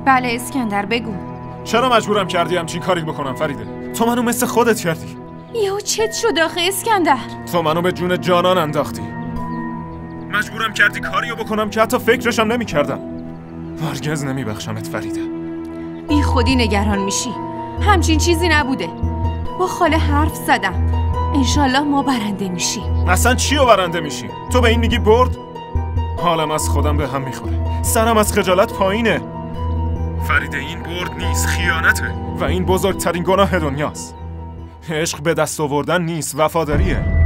بله اسکندر بگو. چرا مجبورم کردی همچین کاری بکنم فریده؟ تو منو مثل خودت کردی. یهو چت شد آخه اسکندر؟ تو منو به جون جانان انداختی. مجبورم کردی کاریو بکنم که حتی فکرشم نمی‌کردم. هرگز نمیبخشمت فریده. بی خودی نگران میشی. همچین چیزی نبوده. با خاله حرف زدم. انشالله ما برنده میشیم. اصلا چیو برنده میشی؟ تو به این میگی برد؟ حالم از خودم به هم میخوره. سرم از خجالت پایینه. فریده این برد نیست، خیانته. و این بزرگترین گناه دنیاست. عشق به دست آوردن نیست، وفاداریه.